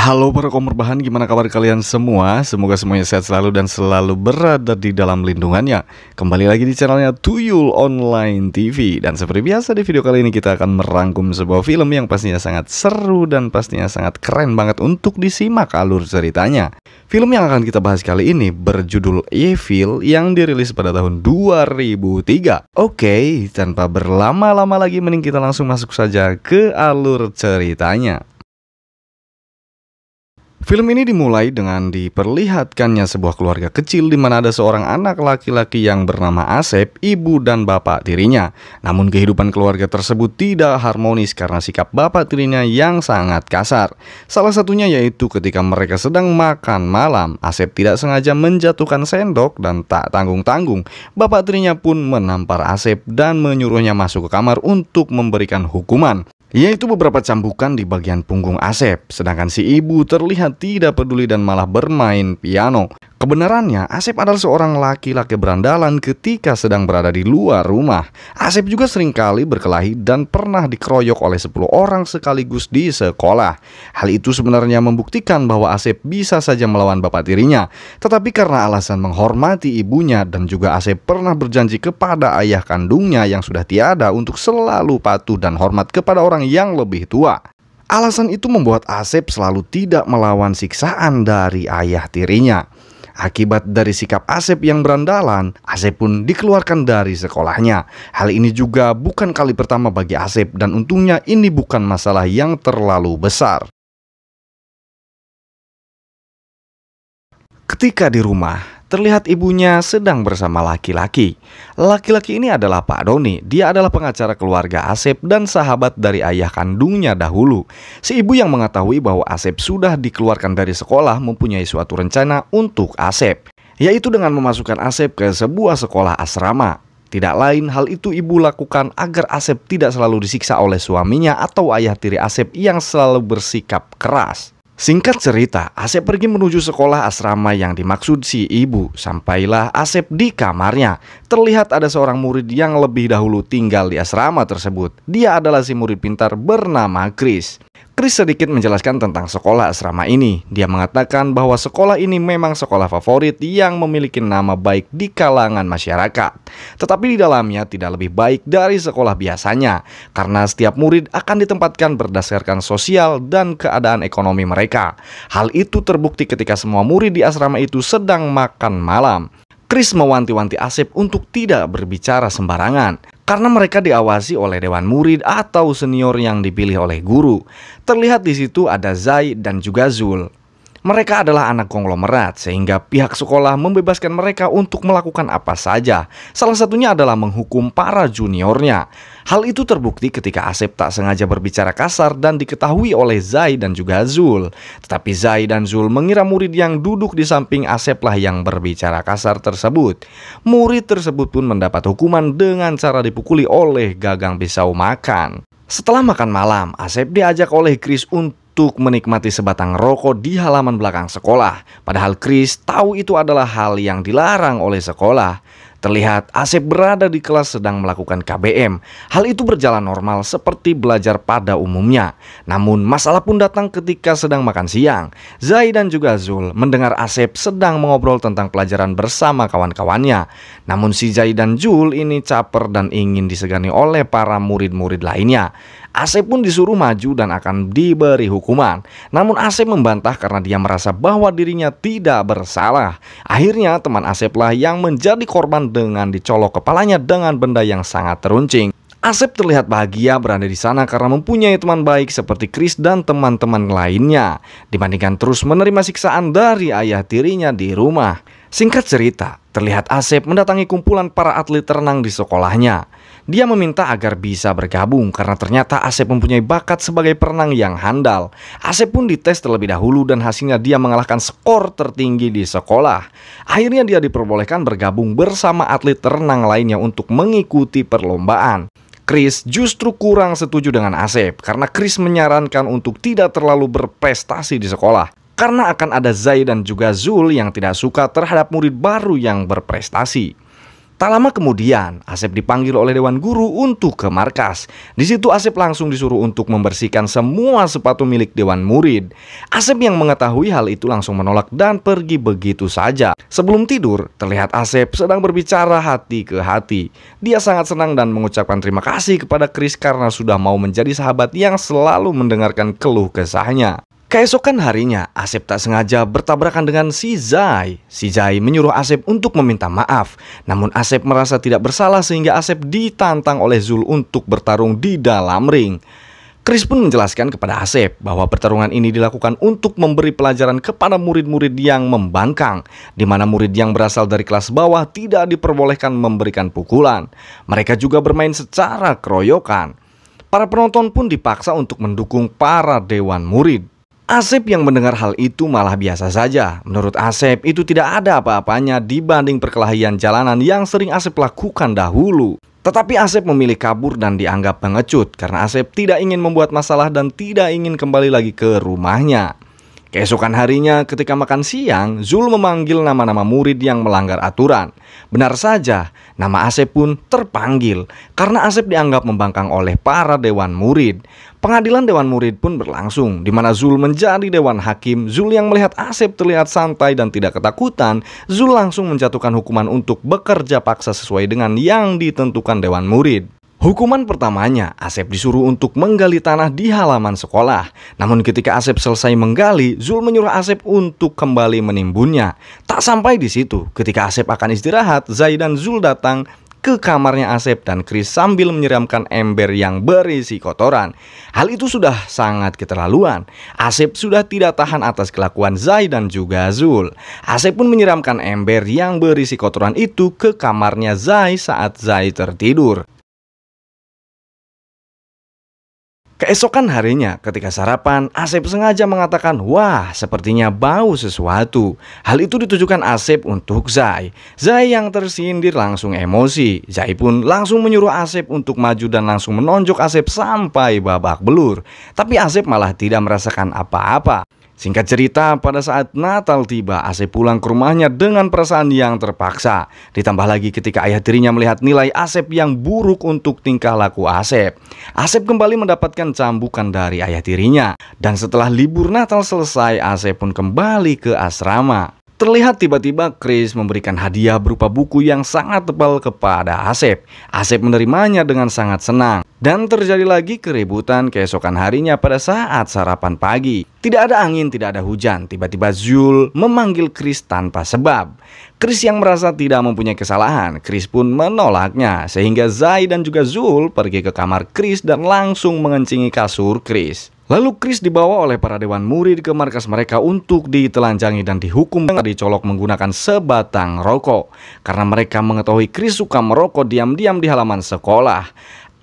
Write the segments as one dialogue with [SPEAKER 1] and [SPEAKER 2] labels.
[SPEAKER 1] Halo para kaum berbahan, gimana kabar kalian semua? Semoga semuanya sehat selalu dan selalu berada di dalam lindungannya. Kembali lagi di channelnya Tuyul Online TV. Dan seperti biasa di video kali ini kita akan merangkum sebuah film yang pastinya sangat seru dan pastinya sangat keren banget untuk disimak alur ceritanya. Film yang akan kita bahas kali ini berjudul Evil yang dirilis pada tahun 2003. Oke, tanpa berlama-lama lagi mending kita langsung masuk saja ke alur ceritanya. Film ini dimulai dengan diperlihatkannya sebuah keluarga kecil di mana ada seorang anak laki-laki yang bernama Asep, ibu dan bapak tirinya. Namun kehidupan keluarga tersebut tidak harmonis karena sikap bapak tirinya yang sangat kasar. Salah satunya yaitu ketika mereka sedang makan malam, Asep tidak sengaja menjatuhkan sendok dan tak tanggung-tanggung, bapak tirinya pun menampar Asep dan menyuruhnya masuk ke kamar untuk memberikan hukuman, yaitu beberapa cambukan di bagian punggung Asep. Sedangkan si ibu terlihat tidak peduli dan malah bermain piano. Kebenarannya, Asep adalah seorang laki-laki berandalan ketika sedang berada di luar rumah. Asep juga seringkali berkelahi dan pernah dikeroyok oleh 10 orang sekaligus di sekolah. Hal itu sebenarnya membuktikan bahwa Asep bisa saja melawan bapak tirinya. Tetapi karena alasan menghormati ibunya dan juga Asep pernah berjanji kepada ayah kandungnya yang sudah tiada untuk selalu patuh dan hormat kepada orang yang lebih tua. Alasan itu membuat Asep selalu tidak melawan siksaan dari ayah tirinya. Akibat dari sikap Asep yang berandalan, Asep pun dikeluarkan dari sekolahnya. Hal ini juga bukan kali pertama bagi Asep dan untungnya ini bukan masalah yang terlalu besar. Ketika di rumah, terlihat ibunya sedang bersama laki-laki. Laki-laki ini adalah Pak Doni. Dia adalah pengacara keluarga Asep dan sahabat dari ayah kandungnya dahulu. Si ibu yang mengetahui bahwa Asep sudah dikeluarkan dari sekolah mempunyai suatu rencana untuk Asep, yaitu dengan memasukkan Asep ke sebuah sekolah asrama. Tidak lain hal itu ibu lakukan agar Asep tidak selalu disiksa oleh suaminya atau ayah tiri Asep yang selalu bersikap keras. Singkat cerita, Asep pergi menuju sekolah asrama yang dimaksud si ibu. Sampailah Asep di kamarnya. Terlihat ada seorang murid yang lebih dahulu tinggal di asrama tersebut. Dia adalah si murid pintar bernama Chris. Chris sedikit menjelaskan tentang sekolah asrama ini. Dia mengatakan bahwa sekolah ini memang sekolah favorit yang memiliki nama baik di kalangan masyarakat. Tetapi di dalamnya tidak lebih baik dari sekolah biasanya, karena setiap murid akan ditempatkan berdasarkan sosial dan keadaan ekonomi mereka. Hal itu terbukti ketika semua murid di asrama itu sedang makan malam. Chris mewanti-wanti Asep untuk tidak berbicara sembarangan, karena mereka diawasi oleh dewan murid atau senior yang dipilih oleh guru. Terlihat di situ ada Zai dan juga Zul. Mereka adalah anak konglomerat sehingga pihak sekolah membebaskan mereka untuk melakukan apa saja. Salah satunya adalah menghukum para juniornya. Hal itu terbukti ketika Asep tak sengaja berbicara kasar dan diketahui oleh Zai dan juga Zul. Tetapi Zai dan Zul mengira murid yang duduk di samping Asep lah yang berbicara kasar tersebut. Murid tersebut pun mendapat hukuman dengan cara dipukuli oleh gagang pisau makan. Setelah makan malam, Asep diajak oleh Chris untuk menikmati sebatang rokok di halaman belakang sekolah. Padahal Chris tahu itu adalah hal yang dilarang oleh sekolah. Terlihat Asep berada di kelas sedang melakukan KBM. Hal itu berjalan normal seperti belajar pada umumnya. Namun masalah pun datang ketika sedang makan siang. Zai dan juga Zul mendengar Asep sedang mengobrol tentang pelajaran bersama kawan-kawannya. Namun si Zai dan Zul ini caper dan ingin disegani oleh para murid-murid lainnya. Asep pun disuruh maju dan akan diberi hukuman. Namun Asep membantah karena dia merasa bahwa dirinya tidak bersalah. Akhirnya teman Asep lah yang menjadi korban dengan dicolok kepalanya dengan benda yang sangat teruncing. Asep terlihat bahagia berada di sana karena mempunyai teman baik seperti Chris dan teman-teman lainnya, dibandingkan terus menerima siksaan dari ayah tirinya di rumah. Singkat cerita, terlihat Asep mendatangi kumpulan para atlet renang di sekolahnya. Dia meminta agar bisa bergabung karena ternyata Asep mempunyai bakat sebagai perenang yang handal. Asep pun dites terlebih dahulu dan hasilnya dia mengalahkan skor tertinggi di sekolah. Akhirnya dia diperbolehkan bergabung bersama atlet renang lainnya untuk mengikuti perlombaan. Chris justru kurang setuju dengan Asep karena Chris menyarankan untuk tidak terlalu berprestasi di sekolah, karena akan ada Zai dan juga Zul yang tidak suka terhadap murid baru yang berprestasi. Tak lama kemudian, Asep dipanggil oleh Dewan Guru untuk ke markas. Di situ Asep langsung disuruh untuk membersihkan semua sepatu milik Dewan Murid. Asep yang mengetahui hal itu langsung menolak dan pergi begitu saja. Sebelum tidur, terlihat Asep sedang berbicara hati ke hati. Dia sangat senang dan mengucapkan terima kasih kepada Chris karena sudah mau menjadi sahabat yang selalu mendengarkan keluh kesahnya. Keesokan harinya, Asep tak sengaja bertabrakan dengan si Zai. Si Zai menyuruh Asep untuk meminta maaf. Namun Asep merasa tidak bersalah sehingga Asep ditantang oleh Zul untuk bertarung di dalam ring. Chris pun menjelaskan kepada Asep bahwa pertarungan ini dilakukan untuk memberi pelajaran kepada murid-murid yang membangkang, di mana murid yang berasal dari kelas bawah tidak diperbolehkan memberikan pukulan. Mereka juga bermain secara keroyokan. Para penonton pun dipaksa untuk mendukung para dewan murid. Asep yang mendengar hal itu malah biasa saja. Menurut Asep itu tidak ada apa-apanya dibanding perkelahian jalanan yang sering Asep lakukan dahulu. Tetapi Asep memilih kabur dan dianggap pengecut karena Asep tidak ingin membuat masalah dan tidak ingin kembali lagi ke rumahnya. Keesokan harinya ketika makan siang, Zul memanggil nama-nama murid yang melanggar aturan. Benar saja, nama Asep pun terpanggil karena Asep dianggap membangkang oleh para dewan murid. Pengadilan dewan murid pun berlangsung, di mana Zul menjadi dewan hakim. Zul yang melihat Asep terlihat santai dan tidak ketakutan, Zul langsung menjatuhkan hukuman untuk bekerja paksa sesuai dengan yang ditentukan dewan murid. Hukuman pertamanya, Asep disuruh untuk menggali tanah di halaman sekolah. Namun ketika Asep selesai menggali, Zul menyuruh Asep untuk kembali menimbunnya. Tak sampai di situ, ketika Asep akan istirahat, Zai dan Zul datang ke kamarnya Asep dan Chris sambil menyiramkan ember yang berisi kotoran. Hal itu sudah sangat keterlaluan. Asep sudah tidak tahan atas kelakuan Zai dan juga Zul. Asep pun menyiramkan ember yang berisi kotoran itu ke kamarnya Zai saat Zai tertidur. Keesokan harinya ketika sarapan, Asep sengaja mengatakan, "Wah, sepertinya bau sesuatu." Hal itu ditujukan Asep untuk Zai. Zai yang tersindir langsung emosi. Zai pun langsung menyuruh Asep untuk maju dan langsung menonjok Asep sampai babak belur. Tapi Asep malah tidak merasakan apa-apa. Singkat cerita, pada saat Natal tiba, Asep pulang ke rumahnya dengan perasaan yang terpaksa. Ditambah lagi ketika ayah tirinya melihat nilai Asep yang buruk untuk tingkah laku Asep. Asep kembali mendapatkan cambukan dari ayah tirinya. Dan setelah libur Natal selesai, Asep pun kembali ke asrama. Terlihat tiba-tiba Chris memberikan hadiah berupa buku yang sangat tebal kepada Asep. Asep menerimanya dengan sangat senang. Dan terjadi lagi keributan keesokan harinya pada saat sarapan pagi. Tidak ada angin, tidak ada hujan. Tiba-tiba Zul memanggil Chris tanpa sebab. Chris yang merasa tidak mempunyai kesalahan, Chris pun menolaknya. Sehingga Zai dan juga Zul pergi ke kamar Chris dan langsung mengencingi kasur Chris. Lalu Chris dibawa oleh para dewan murid ke markas mereka untuk ditelanjangi dan dihukum dengan dicolok menggunakan sebatang rokok. Karena mereka mengetahui Chris suka merokok diam-diam di halaman sekolah.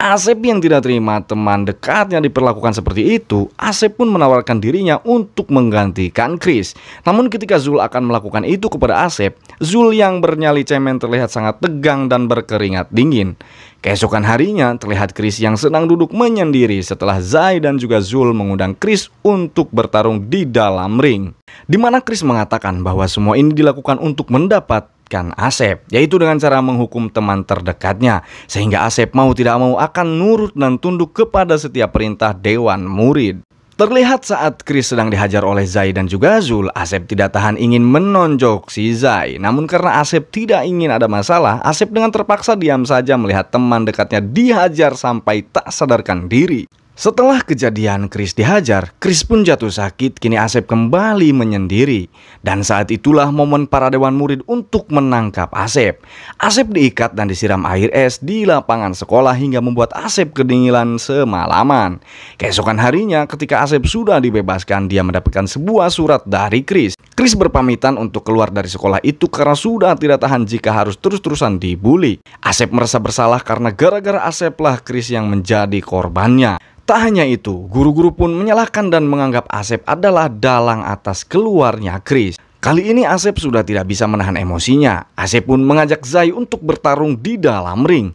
[SPEAKER 1] Asep yang tidak terima teman dekatnya diperlakukan seperti itu, Asep pun menawarkan dirinya untuk menggantikan Chris. Namun ketika Zul akan melakukan itu kepada Asep, Zul yang bernyali cemen terlihat sangat tegang dan berkeringat dingin. Keesokan harinya terlihat Chris yang sedang duduk menyendiri setelah Zai dan juga Zul mengundang Chris untuk bertarung di dalam ring. Di mana Chris mengatakan bahwa semua ini dilakukan untuk mendapatkan Asep, yaitu dengan cara menghukum teman terdekatnya, sehingga Asep mau tidak mau akan nurut dan tunduk kepada setiap perintah dewan murid. Terlihat saat Chris sedang dihajar oleh Zai dan juga Zul, Asep tidak tahan ingin menonjok si Zai. Namun karena Asep tidak ingin ada masalah, Asep dengan terpaksa diam saja melihat teman dekatnya dihajar sampai tak sadarkan diri. Setelah kejadian Chris dihajar, Chris pun jatuh sakit. Kini Asep kembali menyendiri. Dan saat itulah momen para dewan murid untuk menangkap Asep. Asep diikat dan disiram air es di lapangan sekolah hingga membuat Asep kedinginan semalaman. Keesokan harinya ketika Asep sudah dibebaskan, dia mendapatkan sebuah surat dari Chris. Chris berpamitan untuk keluar dari sekolah itu karena sudah tidak tahan jika harus terus-terusan dibully. Asep merasa bersalah karena gara-gara Asep lah Chris yang menjadi korbannya. Tak hanya itu, guru-guru pun menyalahkan dan menganggap Asep adalah dalang atas keluarnya Chris. Kali ini Asep sudah tidak bisa menahan emosinya. Asep pun mengajak Zai untuk bertarung di dalam ring.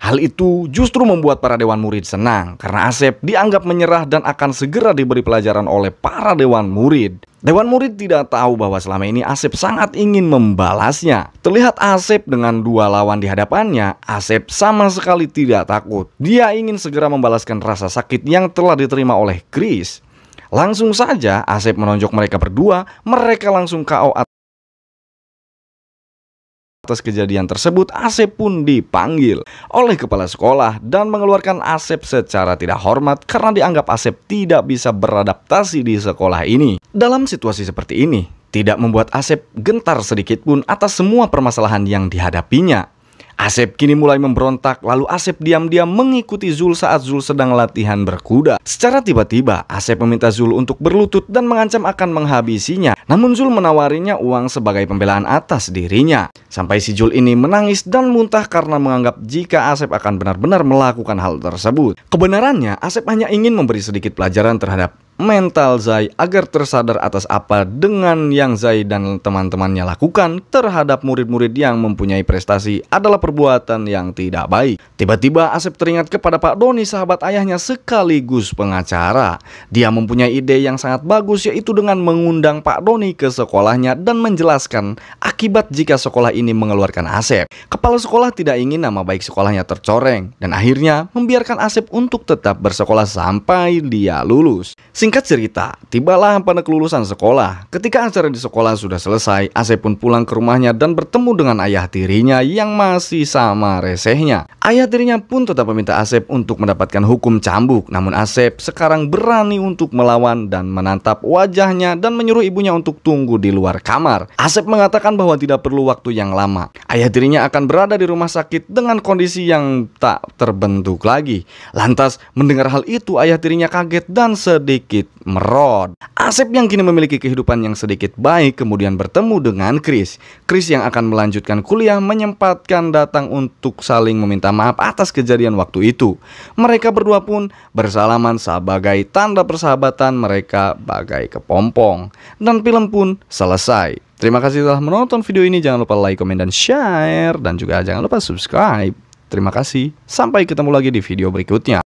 [SPEAKER 1] Hal itu justru membuat para dewan murid senang karena Asep dianggap menyerah dan akan segera diberi pelajaran oleh para dewan murid. Dewan murid tidak tahu bahwa selama ini Asep sangat ingin membalasnya. Terlihat Asep dengan dua lawan di hadapannya, Asep sama sekali tidak takut. Dia ingin segera membalaskan rasa sakit yang telah diterima oleh Chris. Langsung saja Asep menonjok mereka berdua, mereka langsung KO. Atas kejadian tersebut, Asep pun dipanggil oleh kepala sekolah dan mengeluarkan Asep secara tidak hormat karena dianggap Asep tidak bisa beradaptasi di sekolah ini. Dalam situasi seperti ini, tidak membuat Asep gentar sedikit pun atas semua permasalahan yang dihadapinya. Asep kini mulai memberontak, lalu Asep diam-diam mengikuti Zul saat Zul sedang latihan berkuda. Secara tiba-tiba, Asep meminta Zul untuk berlutut dan mengancam akan menghabisinya. Namun Zul menawarinya uang sebagai pembelaan atas dirinya. Sampai si Zul ini menangis dan muntah karena menganggap jika Asep akan benar-benar melakukan hal tersebut. Kebenarannya, Asep hanya ingin memberi sedikit pelajaran terhadap mental Zai agar tersadar atas apa dengan yang Zai dan teman-temannya lakukan terhadap murid-murid yang mempunyai prestasi adalah perbuatan yang tidak baik. Tiba-tiba Asep teringat kepada Pak Doni, sahabat ayahnya sekaligus pengacara. Dia mempunyai ide yang sangat bagus, yaitu dengan mengundang Pak Doni ke sekolahnya dan menjelaskan akibat jika sekolah ini mengeluarkan Asep. Kepala sekolah tidak ingin nama baik sekolahnya tercoreng dan akhirnya membiarkan Asep untuk tetap bersekolah sampai dia lulus. Singkat cerita, tibalah pada kelulusan sekolah. Ketika acara di sekolah sudah selesai, Asep pun pulang ke rumahnya dan bertemu dengan ayah tirinya yang masih sama resehnya. Ayah tirinya pun tetap meminta Asep untuk mendapatkan hukum cambuk. Namun Asep sekarang berani untuk melawan dan menatap wajahnya dan menyuruh ibunya untuk tunggu di luar kamar. Asep mengatakan bahwa tidak perlu waktu yang lama. Ayah tirinya akan berada di rumah sakit dengan kondisi yang tak terbentuk lagi. Lantas mendengar hal itu, ayah tirinya kaget dan sedikit merod. Asep yang kini memiliki kehidupan yang sedikit baik kemudian bertemu dengan Chris. Chris yang akan melanjutkan kuliah menyempatkan datang untuk saling meminta maaf atas kejadian waktu itu. Mereka berdua pun bersalaman sebagai tanda persahabatan mereka bagai kepompong. Dan film pun selesai. Terima kasih telah menonton video ini. Jangan lupa like, komen, dan share. Dan juga jangan lupa subscribe. Terima kasih. Sampai ketemu lagi di video berikutnya.